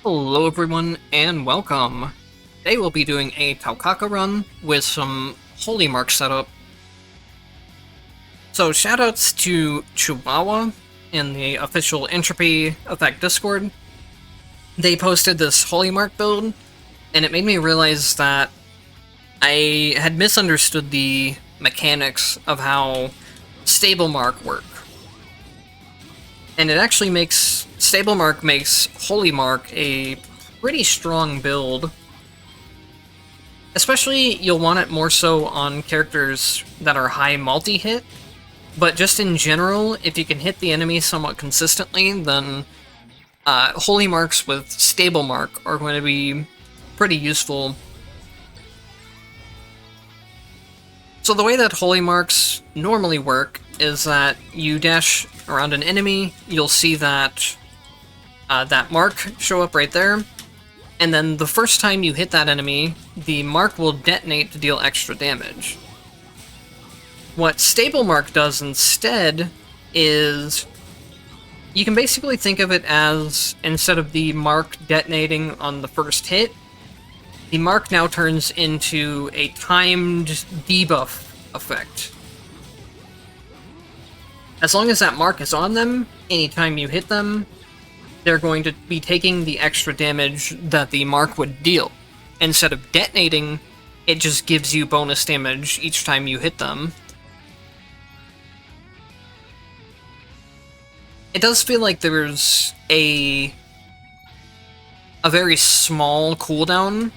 Hello everyone, and welcome. Today we'll be doing a Taukaka run with some Holy Mark setup. So shoutouts to Chihuahua in the official Entropy Effect Discord. They posted this Holy Mark build, and it made me realize that I had misunderstood the mechanics of how Stable Mark work. And it actually makes Stable Mark makes Holy Mark a pretty strong build. Especially, you'll want it more so on characters that are high multi-hit, but just in general, if you can hit the enemy somewhat consistently, then Holy Marks with Stable Mark are going to be pretty useful. So the way that Holy Marks normally work is that you dash around an enemy, you'll see that that mark show up right there, and then the first time you hit that enemy, the mark will detonate to deal extra damage. What Stable Mark does instead is, you can basically think of it as, instead of the mark detonating on the first hit, the mark now turns into a timed debuff effect. As long as that mark is on them, anytime you hit them, they're going to be taking the extra damage that the mark would deal. Instead of detonating, it just gives you bonus damage each time you hit them. It does feel like there's a very small cooldown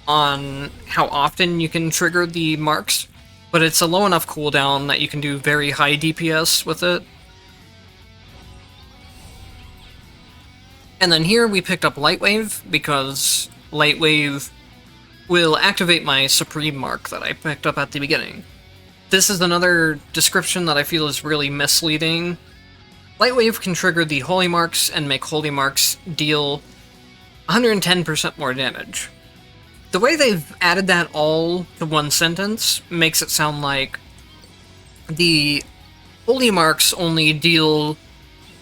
on how often you can trigger the marks, but it's a low enough cooldown that you can do very high DPS with it. And then here we picked up Lightwave, because Lightwave will activate my Supreme Mark that I picked up at the beginning. This is another description that I feel is really misleading. Lightwave can trigger the Holy Marks and make Holy Marks deal 110% more damage. The way they've added that all to one sentence makes it sound like the Holy Marks only deal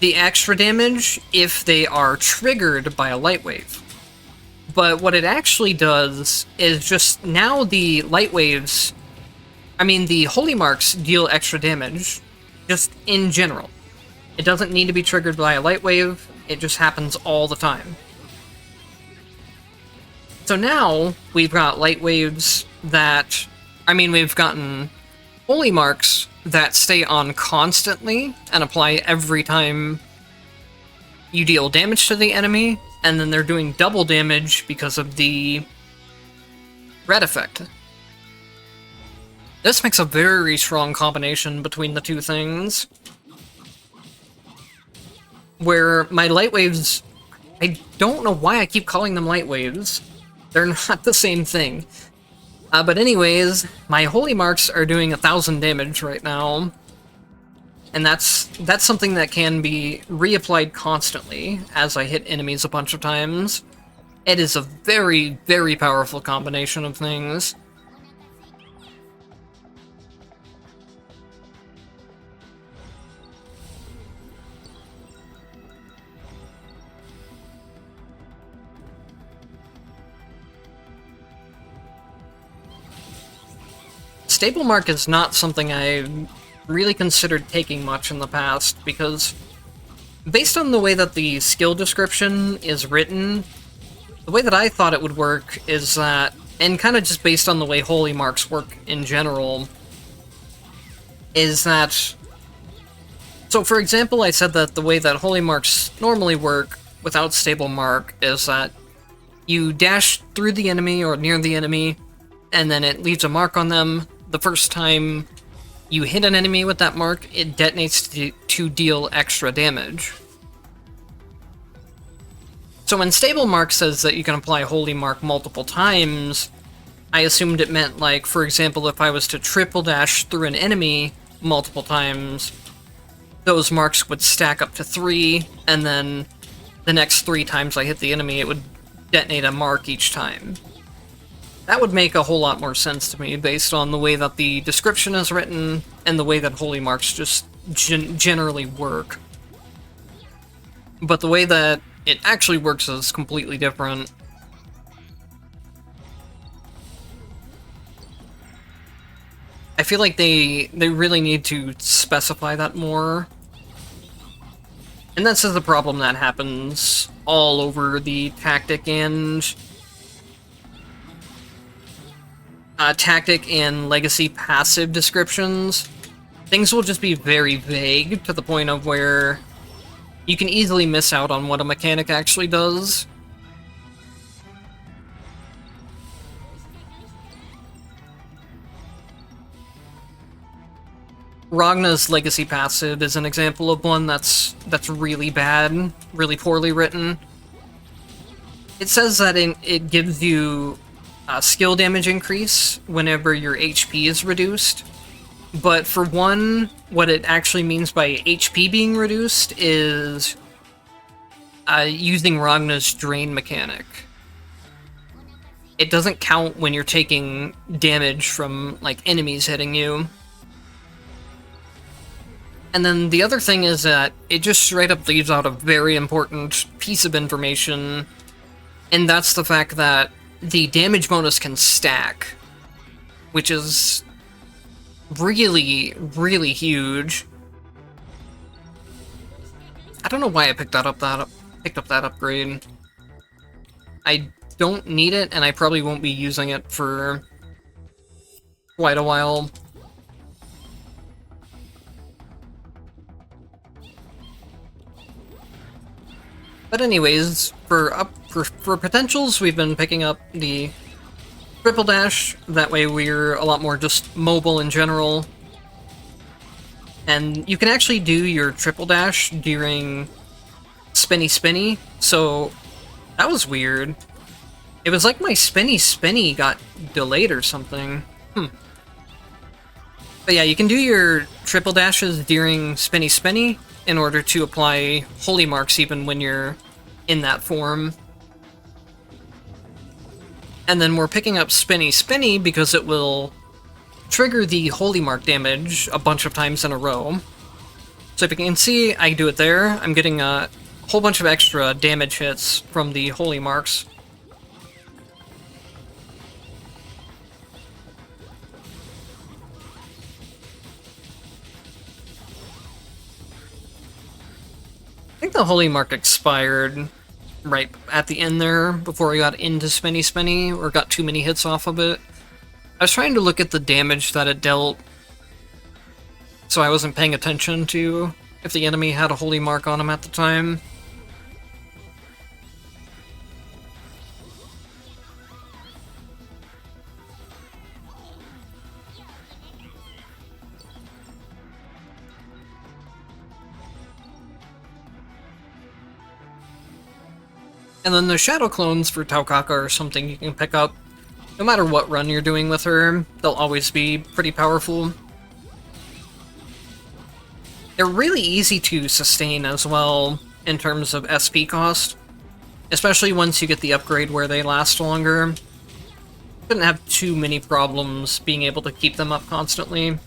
the extra damage if they are triggered by a light wave. But what it actually does is just now the the Holy Marks deal extra damage, just in general. It doesn't need to be triggered by a light wave, it just happens all the time. So now, we've got light waves that... we've gotten Holy Marks that stay on constantly and apply every time you deal damage to the enemy, and then they're doing double damage because of the red effect. This makes a very strong combination between the two things, where my light waves... I don't know why I keep calling them light waves. They're not the same thing. But anyways, my Holy Marks are doing 1,000 damage right now, and that's something that can be reapplied constantly as I hit enemies a bunch of times. It is a very, very powerful combination of things. Stable Mark is not something I really considered taking much in the past, because based on the way that the skill description is written, the way that I thought it would work is that, and kind of just based on the way Holy Marks work in general, is that... So for example, I said that the way that Holy Marks normally work without Stable Mark is that you dash through the enemy or near the enemy, and then it leaves a mark on them. The first time you hit an enemy with that mark, it detonates to deal extra damage. So when Stable Mark says that you can apply Holy Mark multiple times, I assumed it meant, like, for example, if I was to triple dash through an enemy multiple times, those marks would stack up to 3, and then the next 3 times I hit the enemy, it would detonate a mark each time. That would make a whole lot more sense to me, based on the way that the description is written, and the way that Holy Marks just generally work. But the way that it actually works as completely different. I feel like they really need to specify that more. And that's the problem that happens all over the tactic and legacy passive descriptions. Things will just be very vague to the point of where you can easily miss out on what a mechanic actually does. Ragna's legacy passive is an example of one that's really bad, really poorly written. It says that it gives you a skill damage increase whenever your HP is reduced, but for one, what it actually means by HP being reduced is using Ragna's drain mechanic. It doesn't count when you're taking damage from, like, enemies hitting you. And then the other thing is that it just straight up leaves out a very important piece of information, and that's the fact that the damage bonus can stack, which is really, really huge. I don't know why I picked up that upgrade. I don't need it, and I probably won't be using it for quite a while. But anyways, for potentials, we've been picking up the triple dash. That way we're a lot more just mobile in general. And you can actually do your triple dash during spinny, so that was weird. It was like my spinny got delayed or something. But yeah, you can do your triple dashes during spinny in order to apply holy marks even when you're in that form. And then we're picking up spinny because it will trigger the holy mark damage a bunch of times in a row. So if you can see, I do it there. I'm getting a whole bunch of extra damage hits from the holy marks. I think the holy mark expired right at the end there before we got into spinny or got too many hits off of it. I was trying to look at the damage that it dealt, so I wasn't paying attention to if the enemy had a holy mark on him at the time. And then the shadow clones for Taukaka are something you can pick up. No matter what run you're doing with her, they'll always be pretty powerful. They're really easy to sustain as well, in terms of SP cost. Especially once you get the upgrade where they last longer. Shouldn't have too many problems being able to keep them up constantly.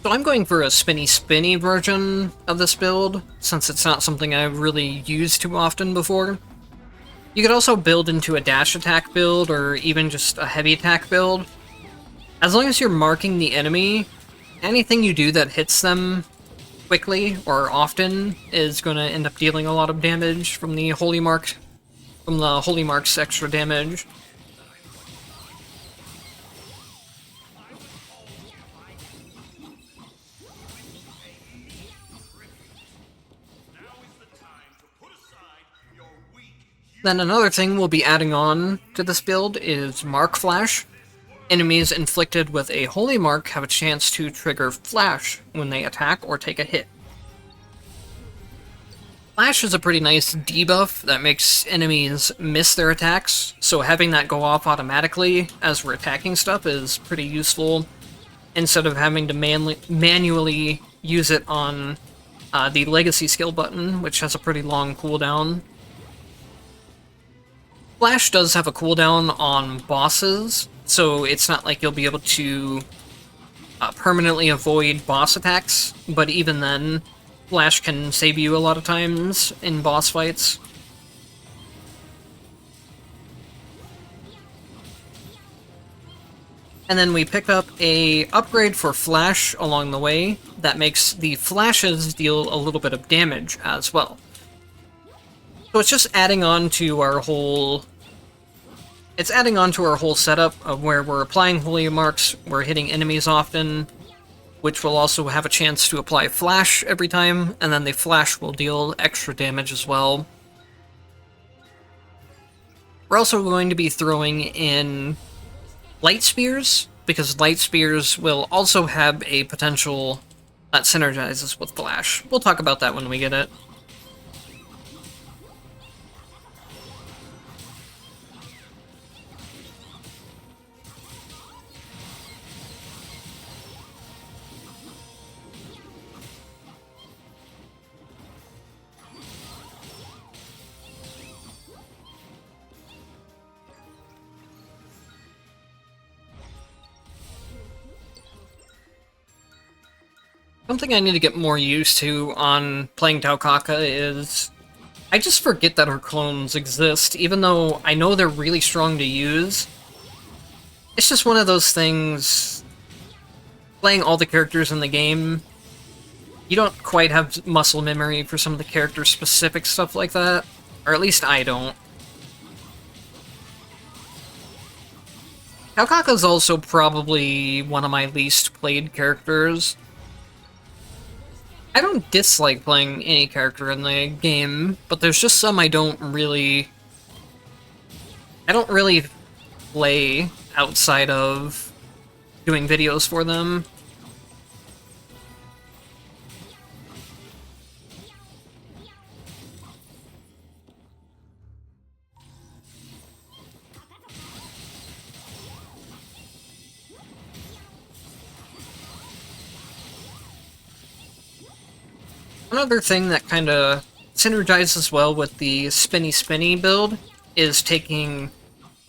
So I'm going for a spinny version of this build, since it's not something I've really used too often before. You could also build into a dash attack build, or even just a heavy attack build. As long as you're marking the enemy, anything you do that hits them quickly or often is going to end up dealing a lot of damage from the holy mark's extra damage. Then another thing we'll be adding on to this build is Mark Flash. Enemies inflicted with a Holy Mark have a chance to trigger Flash when they attack or take a hit. Flash is a pretty nice debuff that makes enemies miss their attacks, so having that go off automatically as we're attacking stuff is pretty useful, instead of having to manually use it on the Legacy skill button, which has a pretty long cooldown. Flash does have a cooldown on bosses, so it's not like you'll be able to permanently avoid boss attacks, but even then, Flash can save you a lot of times in boss fights. And then we pick up a upgrade for Flash along the way that makes the flashes deal a little bit of damage as well. So it's just adding on to our whole... It's adding on to our whole setup of where we're applying Holy Marks, we're hitting enemies often, which will also have a chance to apply Flash every time, and then the Flash will deal extra damage as well. We're also going to be throwing in Light Spears, because Light Spears will also have a potential that synergizes with Flash. We'll talk about that when we get it. Something I need to get more used to on playing Taukaka is... I just forget that her clones exist, even though I know they're really strong to use. It's just one of those things... Playing all the characters in the game, you don't quite have muscle memory for some of the character-specific stuff like that. Or at least I don't. Taukaka's also probably one of my least played characters. I don't dislike playing any character in the game, but there's just some I don't really play outside of doing videos for them. Another thing that kind of synergizes well with the spinny build is taking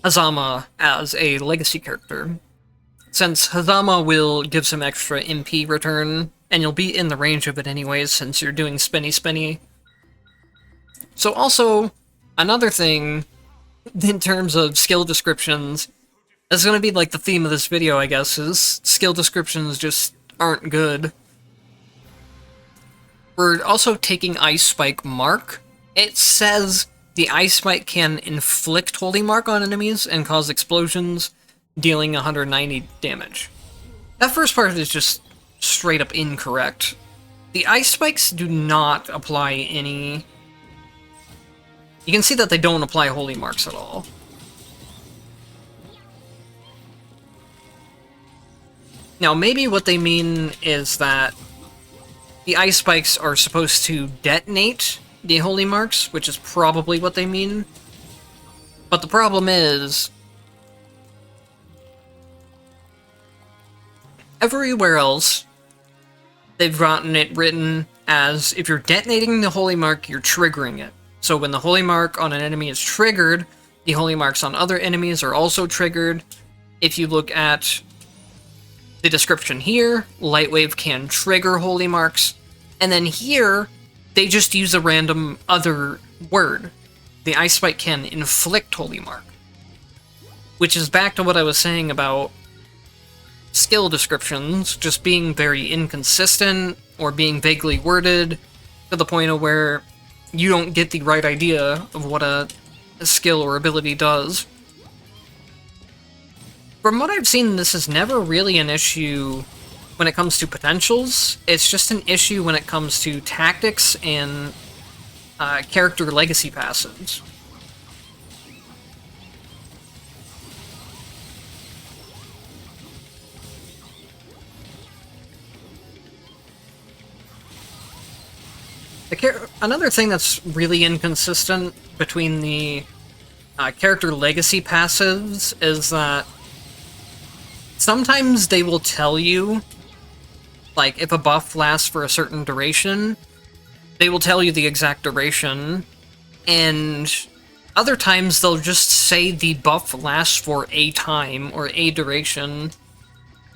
Hazama as a legacy character. Since Hazama will give some extra MP return, and you'll be in the range of it anyways since you're doing spinny. So also, another thing, in terms of skill descriptions, is going to be like the theme of this video, I guess, is skill descriptions just aren't good. We're also taking Ice Spike Mark. It says the Ice Spike can inflict Holy Mark on enemies and cause explosions, dealing 190 damage. That first part is just straight up incorrect. The Ice Spikes do not apply any... You can see that they don't apply Holy Marks at all. Now, maybe what they mean is that the Ice Spikes are supposed to detonate the Holy Marks, which is probably what they mean. But the problem is, everywhere else, they've gotten it written as, if you're detonating the Holy Mark, you're triggering it. So when the Holy Mark on an enemy is triggered, the Holy Marks on other enemies are also triggered. If you look at the description here, Lightwave can trigger Holy Marks, and then here, they just use a random other word. The Ice Spike can inflict Holy Mark. Which is back to what I was saying about skill descriptions just being very inconsistent, or being vaguely worded, to the point of where you don't get the right idea of what a skill or ability does. From what I've seen, this is never really an issue when it comes to potentials. It's just an issue when it comes to tactics and character legacy passives. Another thing that's really inconsistent between the character legacy passives is that sometimes they will tell you, like, if a buff lasts for a certain duration, they will tell you the exact duration, and other times they'll just say the buff lasts for a time, or a duration,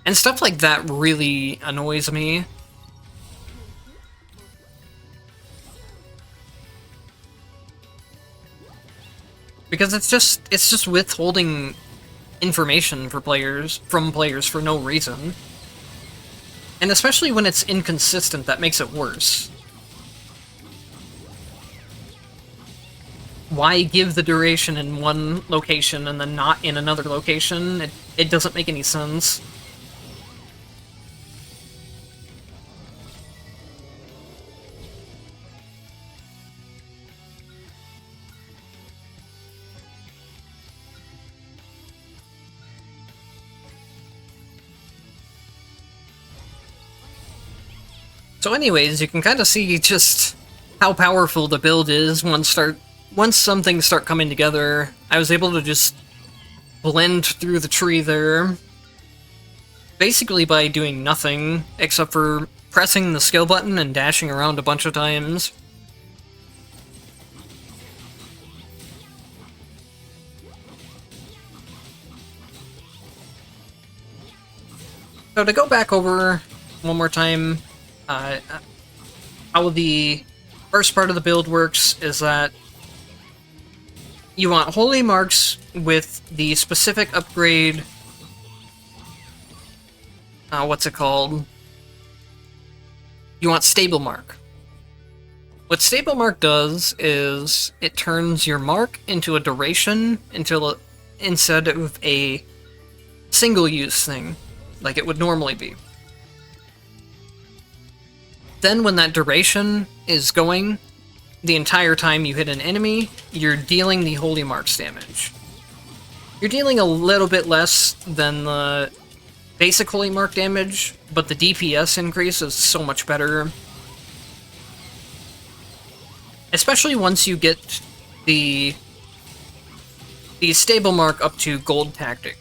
And stuff like that really annoys me. Because it's just withholding information for from players for no reason. And especially when it's inconsistent, that makes it worse. Why give the duration in one location and then not in another location? It doesn't make any sense. So anyways, you can kind of see just how powerful the build is once some things start coming together. I was able to just blend through the tree there, basically by doing nothing, except for pressing the skill button and dashing around a bunch of times. So to go back over one more time, how the first part of the build works is that you want holy marks with the specific upgrade. What's it called? You want stable mark. What stable mark does is it turns your mark into a duration instead of a single use thing, like it would normally be. Then when that duration is going, the entire time you hit an enemy, you're dealing the holy marks damage. You're dealing a little bit less than the basic holy mark damage, but the DPS increase is so much better. Especially once you get the stable mark up to gold tactic.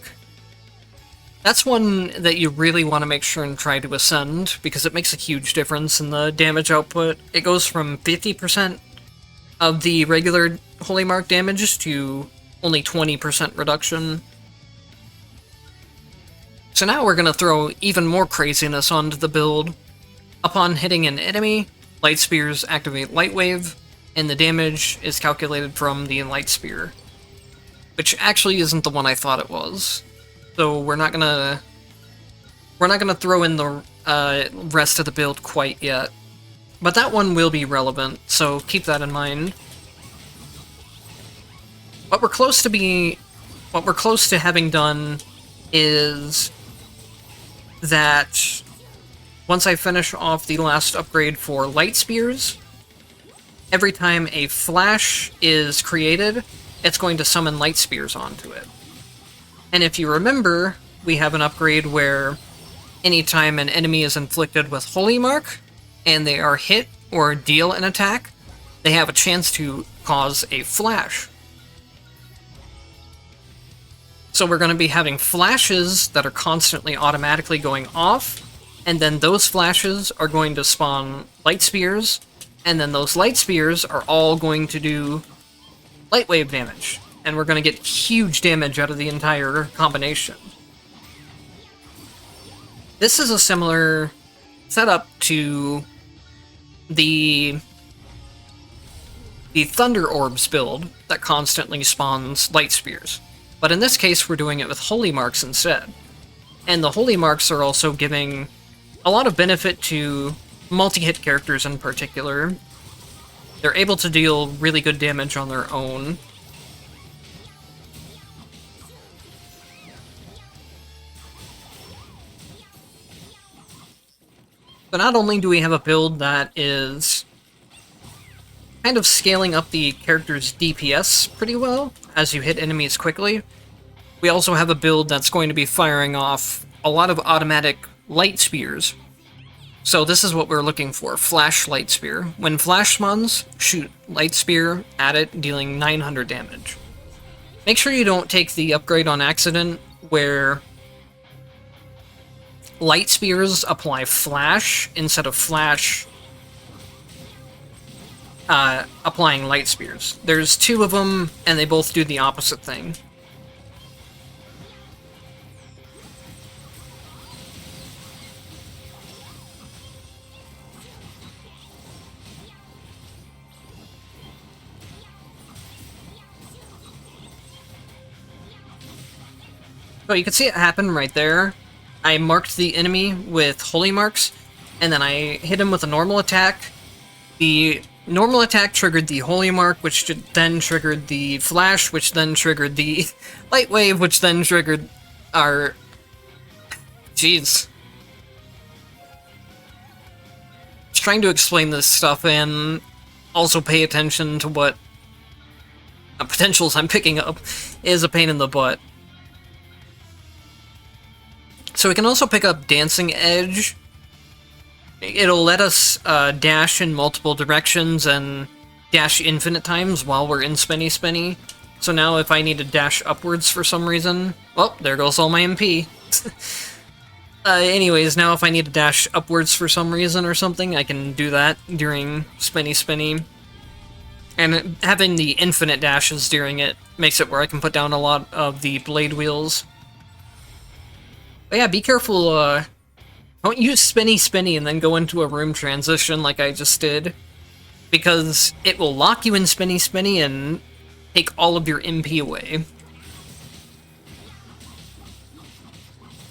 That's one that you really want to make sure and try to ascend, because it makes a huge difference in the damage output. It goes from 50% of the regular holy mark damage to only 20% reduction. So now we're going to throw even more craziness onto the build. Upon hitting an enemy, light spears activate light wave, and the damage is calculated from the light spear, which actually isn't the one I thought it was. So we're not gonna throw in the rest of the build quite yet, but that one will be relevant. So keep that in mind. What we're close to having done is that once I finish off the last upgrade for light spears, every time a flash is created, it's going to summon light spears onto it. And if you remember, we have an upgrade where anytime an enemy is inflicted with Holy Mark, and they are hit or deal an attack, they have a chance to cause a flash. So we're going to be having flashes that are constantly automatically going off, and then those flashes are going to spawn light spears, and then those light spears are all going to do light wave damage. And we're going to get huge damage out of the entire combination. This is a similar setup to the Thunder Orbs build that constantly spawns light spears. But in this case, we're doing it with Holy Marks instead. And the Holy Marks are also giving a lot of benefit to multi-hit characters in particular. They're able to deal really good damage on their own. So not only do we have a build that is kind of scaling up the character's DPS pretty well as you hit enemies quickly, we also have a build that's going to be firing off a lot of automatic light spears. So this is what we're looking for, Flash Light Spear. When Flash spawns, shoot Light Spear at it, dealing 900 damage. Make sure you don't take the upgrade on accident where light spears apply flash instead of flash applying light spears. There's two of them, and they both do the opposite thing. So you can see it happen right there. I marked the enemy with holy marks, and then I hit him with a normal attack. The normal attack triggered the holy mark, which then triggered the flash, which then triggered the light wave, which then triggered our... Jeez. Just trying to explain this stuff and also pay attention to what potentials I'm picking up is a pain in the butt. So we can also pick up Dancing Edge. It'll let us dash in multiple directions and dash infinite times while we're in Spinny Spinny. So now if I need to dash upwards for some reason... Well, there goes all my MP. Anyways, now if I need to dash upwards for some reason or something, I can do that during Spinny Spinny. And having the infinite dashes during it makes it where I can put down a lot of the blade wheels. But yeah, be careful, don't use Spinny Spinny and then go into a room transition like I just did. Because it will lock you in Spinny Spinny and take all of your MP away.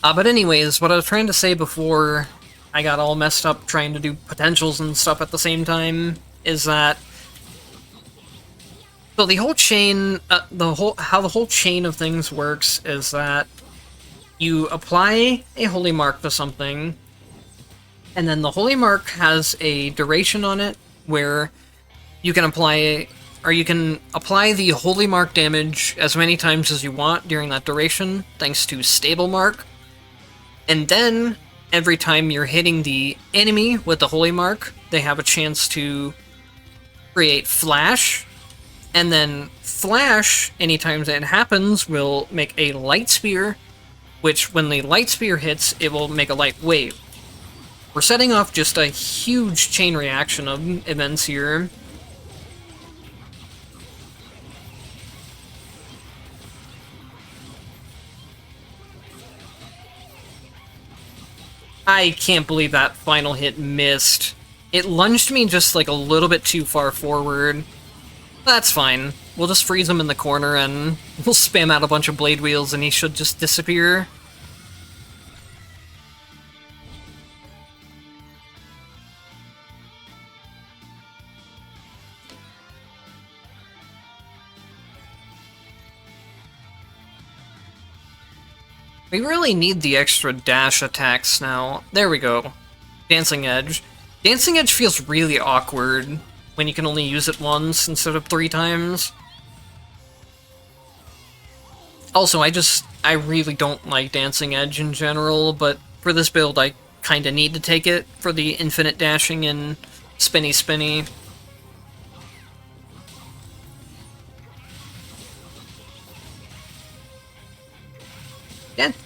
But anyways, what I was trying to say before I got all messed up trying to do potentials and stuff at the same time is that... So the whole chain, how the whole chain of things works is that you apply a holy mark to something, and then the holy mark has a duration on it where you can apply the holy mark damage as many times as you want during that duration, thanks to stable mark. And then every time you're hitting the enemy with the holy mark, they have a chance to create flash. And then flash, anytime that happens, will make a light spear, which when the light spear hits, it will make a light wave. We're setting off just a huge chain reaction of events here. I can't believe that final hit missed. It lunged me just like a little bit too far forward. That's fine. We'll just freeze him in the corner and we'll spam out a bunch of blade wheels and he should just disappear. We really need the extra dash attacks now. There we go. Dancing Edge. Dancing Edge feels really awkward when you can only use it once instead of 3 times. Also, I really don't like Dancing Edge in general, but for this build I kinda need to take it for the infinite dashing and Spinny Spinny.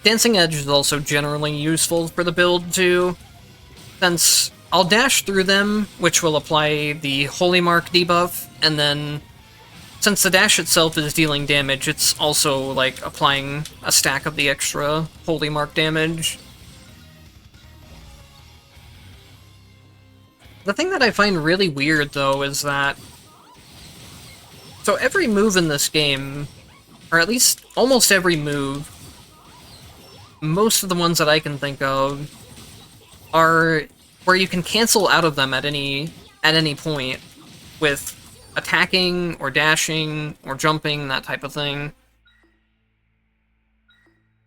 Dancing Edge is also generally useful for the build too, since I'll dash through them, which will apply the Holy Mark debuff, and then since the dash itself is dealing damage, it's also like applying a stack of the extra Holy Mark damage. The thing that I find really weird though is that so every move in this game, or at least almost every move, most of the ones that I can think of are where you can cancel out of them at any point with attacking or dashing or jumping, that type of thing.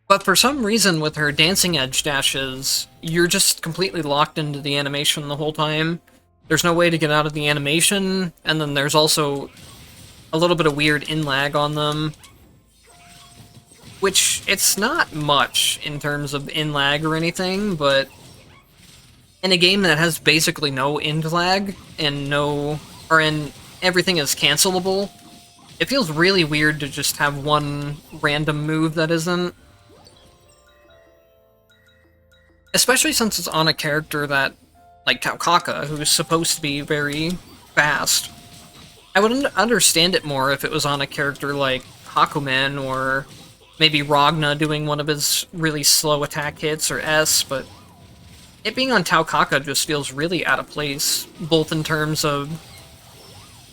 But for some reason with her Dancing Edge dashes, you're just completely locked into the animation the whole time. There's no way to get out of the animation, and then there's also a little bit of weird in-lag on them. Which, it's not much in terms of in-lag or anything, but in a game that has basically no in-lag, and everything is cancelable, it feels really weird to just have one random move that isn't. Especially since it's on a character that, like Taukaka, who's supposed to be very fast. I would understand it more if it was on a character like Hakumen, or maybe Ragna doing one of his really slow attack hits, or S, but it being on Taukaka just feels really out of place, both in terms of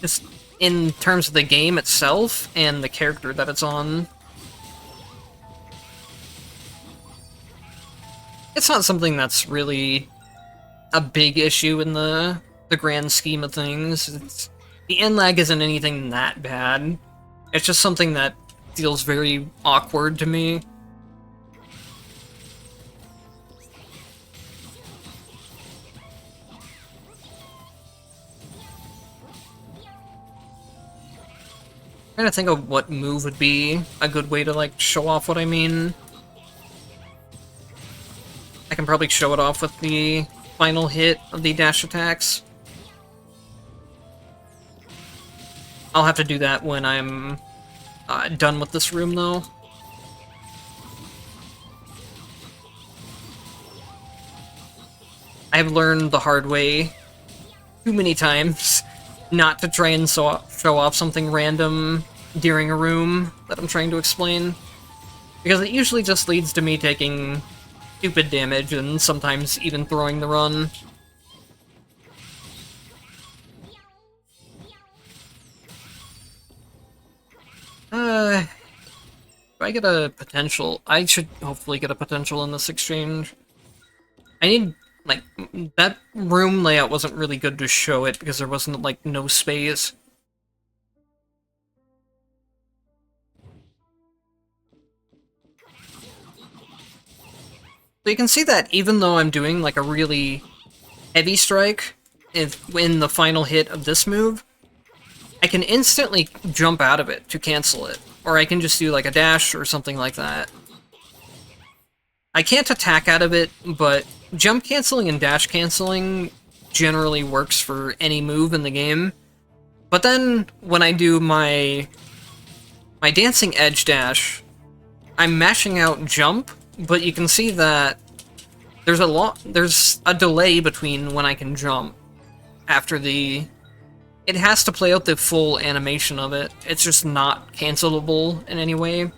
the game itself and the character that it's on. It's not something that's really a big issue in the grand scheme of things. The end lag isn't anything that bad. It's just something that feels very awkward to me. Trying to think of what move would be a good way to, like, show off what I mean. I can probably show it off with the final hit of the dash attacks. I'll have to do that when I'm done with this room, though. I've learned the hard way too many times not to try and show off something random during a room that I'm trying to explain, because it usually just leads to me taking stupid damage and sometimes even throwing the run. Do I get a potential? I should hopefully get a potential in this exchange. I need, like, that room layout wasn't really good to show it because there wasn't, like, no space. So you can see that even though I'm doing, like, a really heavy strike in the final hit of this move, I can instantly jump out of it to cancel it. Or I can just do, like, a dash or something like that. I can't attack out of it, but jump canceling and dash canceling generally works for any move in the game. But then, when I do my dancing edge dash, I'm mashing out jump, but you can see that there's a delay between when I can jump after the... It has to play out the full animation of it. It's just not cancelable in any way.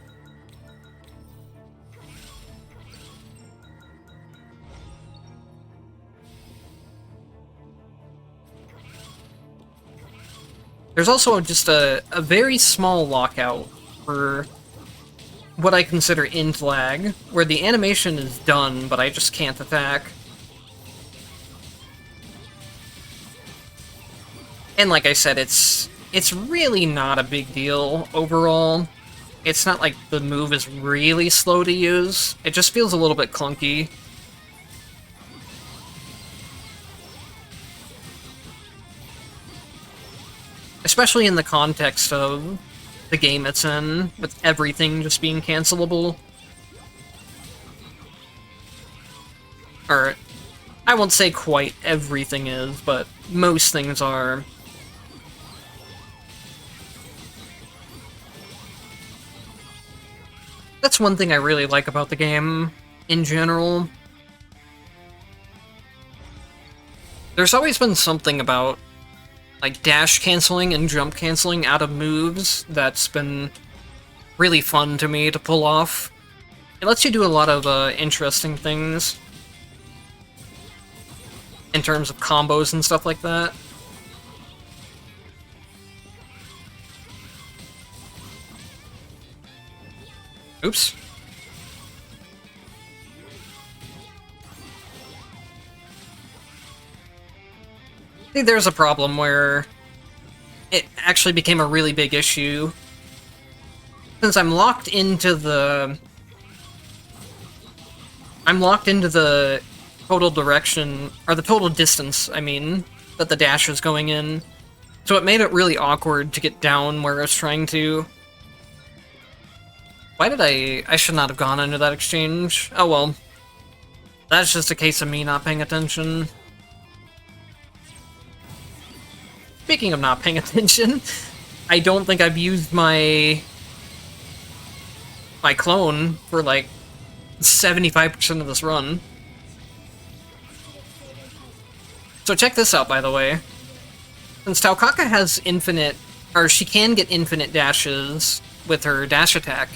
There's also just a very small lockout for what I consider int lag, where the animation is done, but I just can't attack. And like I said, it's really not a big deal overall. It's not like the move is really slow to use. It just feels a little bit clunky. Especially in the context of the game it's in, with everything just being cancelable. Or, I won't say quite everything is, but most things are. That's one thing I really like about the game, in general. There's always been something about, like, dash canceling and jump canceling out of moves that's been really fun to me to pull off. It lets you do a lot of interesting things in terms of combos and stuff like that. Oops. I think there's a problem where it actually became a really big issue. Since I'm locked into the total direction, or the total distance, I mean, that the dash is going in. So it made it really awkward to get down where I was trying to. Why did I should not have gone into that exchange. Oh well. That's just a case of me not paying attention. Speaking of not paying attention, I don't think I've used my clone for like 75% of this run. So check this out, by the way. Since Taukaka has infinite, or she can get infinite dashes with her dash attack,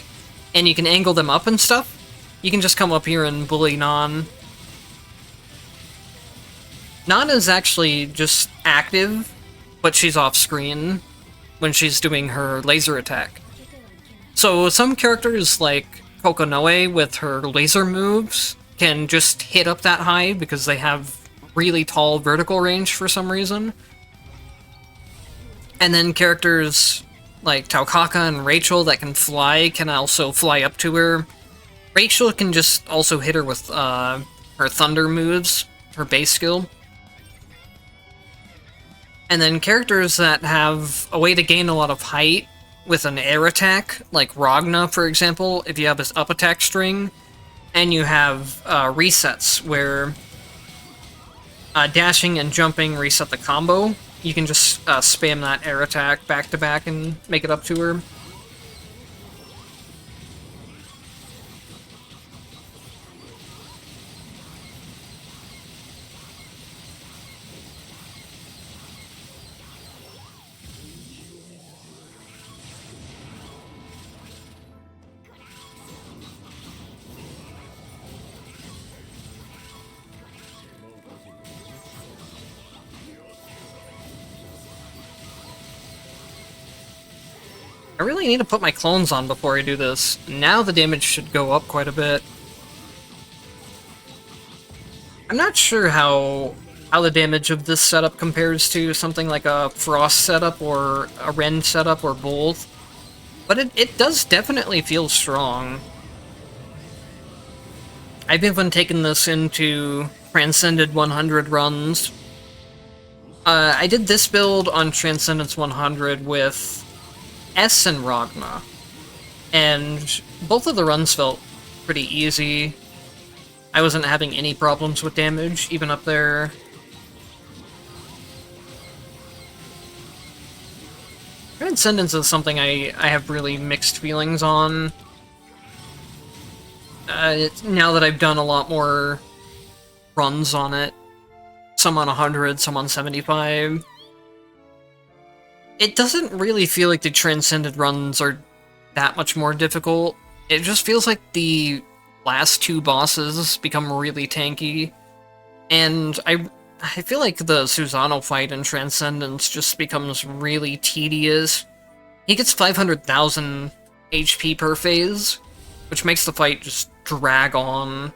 and you can angle them up and stuff, you can just come up here and bully Nan. Nan is actually just active, but she's off-screen when she's doing her laser attack. So some characters like Kokonoe with her laser moves can just hit up that high because they have really tall vertical range for some reason. And then characters like Taukaka and Rachel that can fly can also fly up to her. Rachel can just also hit her with her thunder moves, her base skill. And then characters that have a way to gain a lot of height with an air attack, like Ragna, for example, if you have his up attack string, and you have resets where dashing and jumping reset the combo, you can just spam that air attack back to back and make it up to her. I really need to put my clones on before I do this. Now the damage should go up quite a bit. I'm not sure how the damage of this setup compares to something like a Frost setup or a Ren setup or both, but it does definitely feel strong. I've even taken this into Transcended 100 runs. I did this build on Transcendence 100 with S and Ragna, and both of the runs felt pretty easy. I wasn't having any problems with damage, even up there. Transcendence is something I have really mixed feelings on. Now that I've done a lot more runs on it, some on 100, some on 75, it doesn't really feel like the Transcended runs are that much more difficult. It just feels like the last two bosses become really tanky, and I feel like the Susano fight in Transcendence just becomes really tedious. He gets 500,000 HP per phase, which makes the fight just drag on.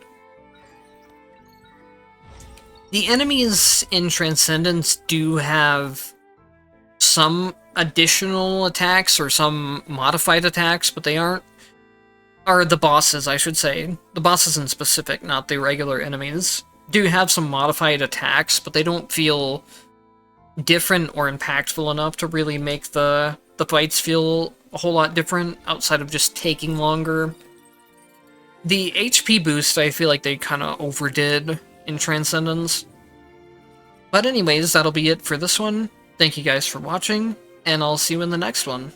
The enemies in Transcendence do have some additional attacks or some modified attacks, but they aren't... Or the bosses, I should say. The bosses in specific, not the regular enemies, do have some modified attacks, but they don't feel different or impactful enough to really make the fights feel a whole lot different outside of just taking longer. The HP boost, I feel like they kind of overdid in Transcendence. But anyways, that'll be it for this one. Thank you guys for watching, and I'll see you in the next one.